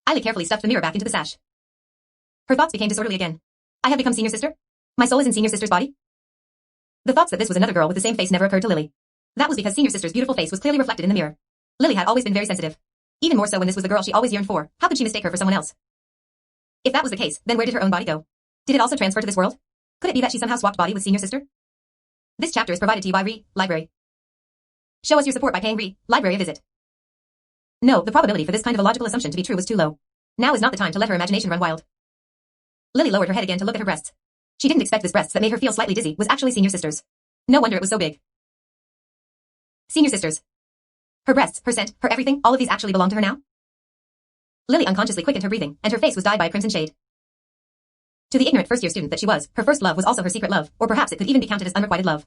Eileen carefully stuffed the mirror back into the sash. Her thoughts became disorderly again. I have become senior sister? My soul is in senior sister's body? The thoughts that this was another girl with the same face never occurred to Lily. That was because senior sister's beautiful face was clearly reflected in the mirror. Lily had always been very sensitive. Even more so when this was the girl she always yearned for. How could she mistake her for someone else? If that was the case, then where did her own body go? Did it also transfer to this world? Could it be that she somehow swapped body with senior sister? This chapter is provided to you by Library. Show us your support by paying Library a visit. No, the probability for this kind of a logical assumption to be true was too low. Now is not the time to let her imagination run wild. Lily lowered her head again to look at her breasts. She didn't expect this breasts that made her feel slightly dizzy was actually senior sister's. No wonder it was so big. Senior sister's. Her breasts, her scent, her everything, all of these actually belong to her now? Lily unconsciously quickened her breathing, and her face was dyed by a crimson shade. To the ignorant first-year student that she was, her first love was also her secret love, or perhaps it could even be counted as unrequited love.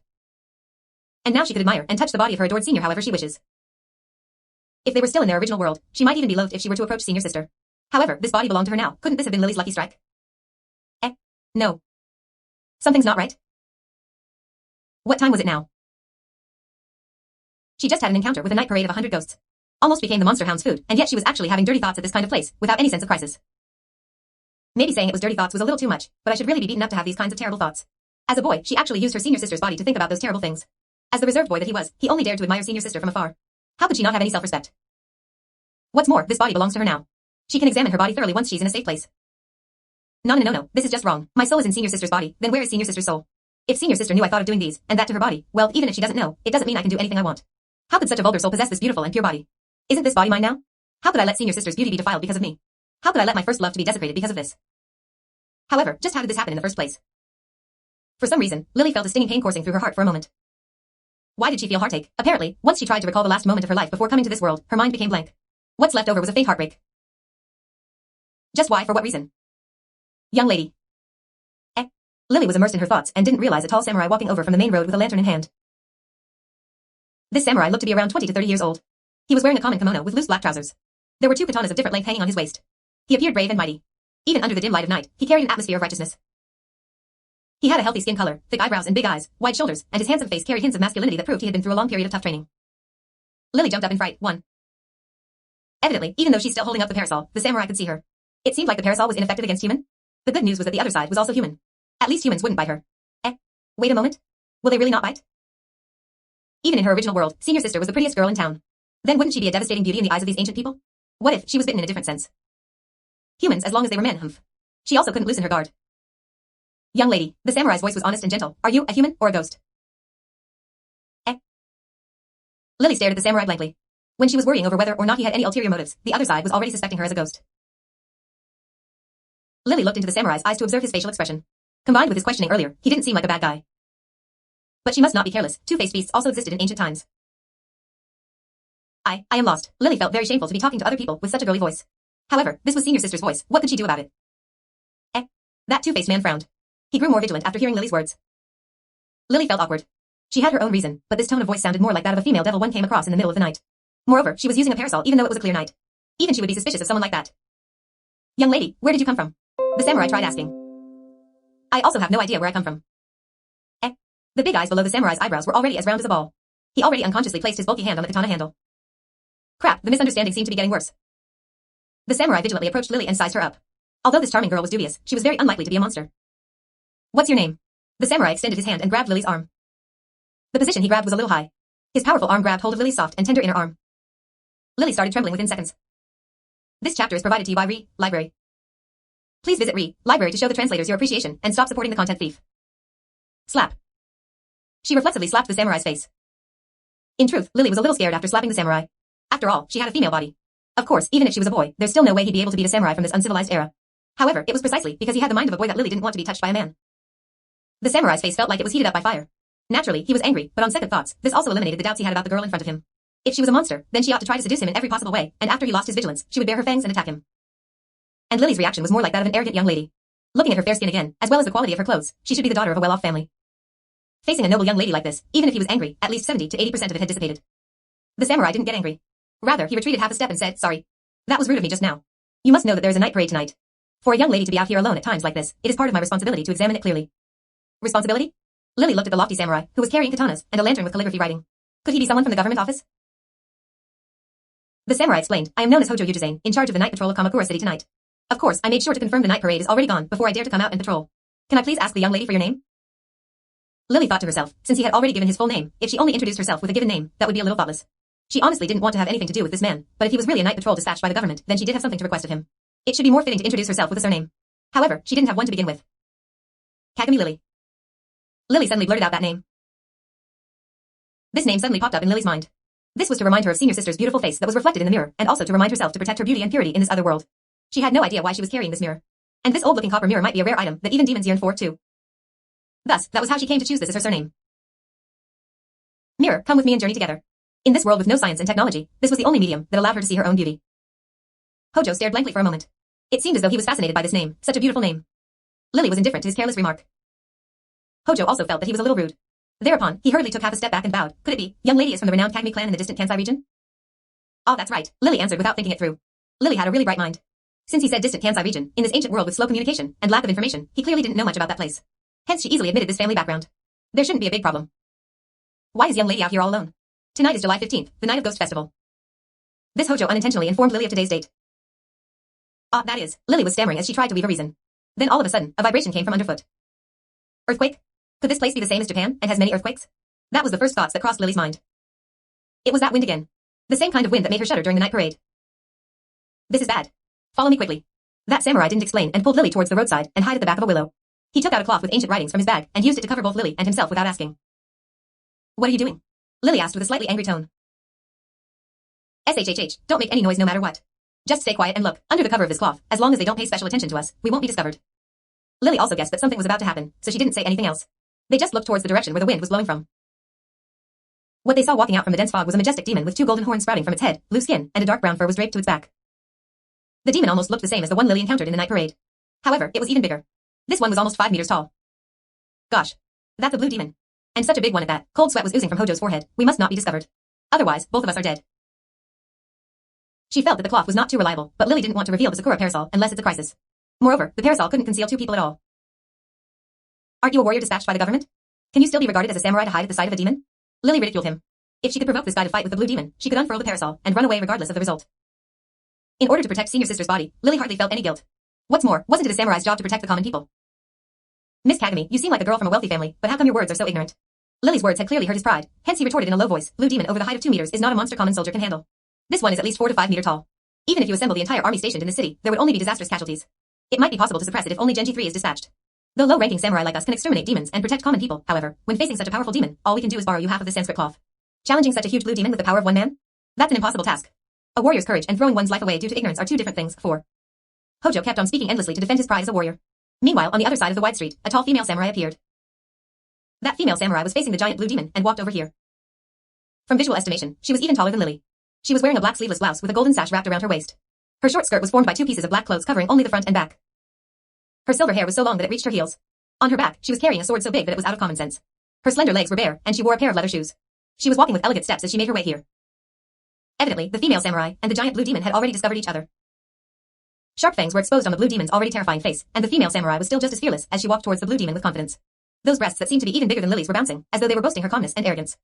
And now she could admire and touch the body of her adored senior however she wishes. If they were still in their original world, she might even be loathed if she were to approach senior sister. However, this body belonged to her now. Couldn't this have been Lily's lucky strike? No. Something's not right. What time was it now? She just had an encounter with a night parade of 100 ghosts. Almost became the monster hound's food, and yet she was actually having dirty thoughts at this kind of place, without any sense of crisis. Maybe saying it was dirty thoughts was a little too much, but I should really be beaten up to have these kinds of terrible thoughts. As a boy, she actually used her senior sister's body to think about those terrible things. As the reserved boy that he was, he only dared to admire senior sister from afar. How could she not have any self-respect? What's more, this body belongs to her now. She can examine her body thoroughly once she's in a safe place. No, this is just wrong. My soul is in senior sister's body, then where is senior sister's soul? If senior sister knew I thought of doing these, and that to her body, well, even if she doesn't know, it doesn't mean I can do anything I want. How could such a vulgar soul possess this beautiful and pure body? Isn't this body mine now? How could I let senior sister's beauty be defiled because of me? How could I let my first love to be desecrated because of this? However, just how did this happen in the first place? For some reason, Lily felt a stinging pain coursing through her heart for a moment. Why did she feel heartache? Apparently, once she tried to recall the last moment of her life before coming to this world, her mind became blank. What's left over was a faint heartbreak. Just why, for what reason? Young lady. Lily was immersed in her thoughts and didn't realize a tall samurai walking over from the main road with a lantern in hand. This samurai looked to be around 20 to 30 years old. He was wearing a common kimono with loose black trousers. There were 2 katanas of different length hanging on his waist. He appeared brave and mighty. Even under the dim light of night, he carried an atmosphere of righteousness. He had a healthy skin color, thick eyebrows and big eyes, wide shoulders, and his handsome face carried hints of masculinity that proved he had been through a long period of tough training. Lily jumped up in fright. Evidently, even though she's still holding up the parasol, the samurai could see her. It seemed like the parasol was ineffective against human. The good news was that the other side was also human. At least humans wouldn't bite her. Wait a moment. Will they really not bite? Even in her original world, senior sister was the prettiest girl in town. Then wouldn't she be a devastating beauty in the eyes of these ancient people? What if she was bitten in a different sense? Humans as long as they were men, humph. She also couldn't loosen her guard. Young lady, the samurai's voice was honest and gentle. Are you a human or a ghost? Lily stared at the samurai blankly. When she was worrying over whether or not he had any ulterior motives, the other side was already suspecting her as a ghost. Lily looked into the samurai's eyes to observe his facial expression. Combined with his questioning earlier, he didn't seem like a bad guy. But she must not be careless. Two-faced beasts also existed in ancient times. I am lost. Lily felt very shameful to be talking to other people with such a girly voice. However, this was senior sister's voice. What could she do about it? That two-faced man frowned. He grew more vigilant after hearing Lily's words. Lily felt awkward. She had her own reason, but this tone of voice sounded more like that of a female devil one came across in the middle of the night. Moreover, she was using a parasol even though it was a clear night. Even she would be suspicious of someone like that. Young lady, where did you come from? The samurai tried asking. I also have no idea where I come from. The big eyes below the samurai's eyebrows were already as round as a ball. He already unconsciously placed his bulky hand on the katana handle. Crap, the misunderstanding seemed to be getting worse. The samurai vigilantly approached Lily and sized her up. Although this charming girl was dubious, she was very unlikely to be a monster. What's your name? The samurai extended his hand and grabbed Lily's arm. The position he grabbed was a little high. His powerful arm grabbed hold of Lily's soft and tender inner arm. Lily started trembling within seconds. This chapter is provided to you by Library. Please visit Library to show the translators your appreciation and stop supporting the content thief. Slap. She reflexively slapped the samurai's face. In truth, Lily was a little scared after slapping the samurai. After all, she had a female body. Of course, even if she was a boy, there's still no way he'd be able to beat a samurai from this uncivilized era. However, it was precisely because he had the mind of a boy that Lily didn't want to be touched by a man. The samurai's face felt like it was heated up by fire. Naturally, he was angry, but on second thoughts, this also eliminated the doubts he had about the girl in front of him. If she was a monster, then she ought to try to seduce him in every possible way, and after he lost his vigilance, she would bare her fangs and attack him. And Lily's reaction was more like that of an arrogant young lady. Looking at her fair skin again, as well as the quality of her clothes, she should be the daughter of a well-off family. Facing a noble young lady like this, even if he was angry, at least 70 to 80% of it had dissipated. The samurai didn't get angry. Rather, he retreated half a step and said, sorry. That was rude of me just now. You must know that there is a night parade tonight. For a young lady to be out here alone at times like this, it is part of my responsibility to examine it clearly. Responsibility? Lily looked at the lofty samurai, who was carrying katanas and a lantern with calligraphy writing. Could he be someone from the government office? The samurai explained, I am known as Hojo Yujizane, in charge of the night patrol of Kamakura City tonight. Of course, I made sure to confirm the night parade is already gone before I dare to come out and patrol. Can I please ask the young lady for your name? Lily thought to herself, since he had already given his full name, if she only introduced herself with a given name, that would be a little thoughtless. She honestly didn't want to have anything to do with this man, but if he was really a night patrol dispatched by the government, then she did have something to request of him. It should be more fitting to introduce herself with a surname. However, she didn't have one to begin with. Kagami Lily. Lily suddenly blurted out that name. This name suddenly popped up in Lily's mind. This was to remind her of Senior Sister's beautiful face that was reflected in the mirror, and also to remind herself to protect her beauty and purity in this other world. She had no idea why she was carrying this mirror. And this old-looking copper mirror might be a rare item that even demons yearn for, too. Thus, that was how she came to choose this as her surname. Mirror, come with me and journey together. In this world with no science and technology, this was the only medium that allowed her to see her own beauty. Hojo stared blankly for a moment. It seemed as though he was fascinated by this name, such a beautiful name. Lily was indifferent to his careless remark. Hojo also felt that he was a little rude. Thereupon, he hurriedly took half a step back and bowed. Could it be, young lady is from the renowned Kagami clan in the distant Kansai region? Oh, that's right, Lily answered without thinking it through. Lily had a really bright mind. Since he said distant Kansai region, in this ancient world with slow communication and lack of information, he clearly didn't know much about that place. Hence she easily admitted this family background. There shouldn't be a big problem. Why is young lady out here all alone? Tonight is July 15th, the night of Ghost Festival. This Hojo unintentionally informed Lily of today's date. That is, Lily was stammering as she tried to weave a reason. Then all of a sudden, a vibration came from underfoot. Earthquake? Could this place be the same as Japan, and has many earthquakes? That was the first thoughts that crossed Lily's mind. It was that wind again. The same kind of wind that made her shudder during the night parade. This is bad. Follow me quickly. That samurai didn't explain and pulled Lily towards the roadside and hid at the back of a willow. He took out a cloth with ancient writings from his bag and used it to cover both Lily and himself without asking. What are you doing? Lily asked with a slightly angry tone. SHHH, don't make any noise no matter what. Just stay quiet and look, under the cover of this cloth, as long as they don't pay special attention to us, we won't be discovered. Lily also guessed that something was about to happen, so she didn't say anything else. They just looked towards the direction where the wind was blowing from. What they saw walking out from the dense fog was a majestic demon with two golden horns sprouting from its head, blue skin, and a dark brown fur was draped to its back. The demon almost looked the same as the one Lily encountered in the night parade. However, it was even bigger. This one was almost 5 meters tall. Gosh. That's a blue demon. And such a big one at that. Cold sweat was oozing from Hojo's forehead. We must not be discovered. Otherwise, both of us are dead. She felt that the cloth was not too reliable, but Lily didn't want to reveal the Sakura parasol unless it's a crisis. Moreover, the parasol couldn't conceal two people at all. Aren't you a warrior dispatched by the government? Can you still be regarded as a samurai to hide at the side of a demon? Lily ridiculed him. If she could provoke this guy to fight with the blue demon, she could unfurl the parasol and run away regardless of the result. In order to protect Senior Sister's body, Lily hardly felt any guilt. What's more, wasn't it a samurai's job to protect the common people? Miss Kagami, you seem like a girl from a wealthy family, but how come your words are so ignorant? Lily's words had clearly hurt his pride, hence he retorted in a low voice, blue demon over the height of 2 meters is not a monster common soldier can handle. This one is at least 4 to 5 meters tall. Even if you assemble the entire army stationed in the city, there would only be disastrous casualties. It might be possible to suppress it if only Genji 3 is dispatched. Though low-ranking samurai like us can exterminate demons and protect common people, however, when facing such a powerful demon, all we can do is borrow you half of the Sanskrit cloth. Challenging such a huge blue demon with the power of one man? That's an impossible task. A warrior's courage and throwing one's life away due to ignorance are two different things. 4. Hojo kept on speaking endlessly to defend his pride as a warrior. Meanwhile, on the other side of the wide street, a tall female samurai appeared. That female samurai was facing the giant blue demon and walked over here. From visual estimation, she was even taller than Lily. She was wearing a black sleeveless blouse with a golden sash wrapped around her waist. Her short skirt was formed by 2 pieces of black clothes covering only the front and back. Her silver hair was so long that it reached her heels. On her back, she was carrying a sword so big that it was out of common sense. Her slender legs were bare, and she wore a pair of leather shoes. She was walking with elegant steps as she made her way here. Evidently, the female samurai and the giant blue demon had already discovered each other. Sharp fangs were exposed on the blue demon's already terrifying face, and the female samurai was still just as fearless as she walked towards the blue demon with confidence. Those breasts that seemed to be even bigger than Lily's were bouncing, as though they were boasting her calmness and arrogance.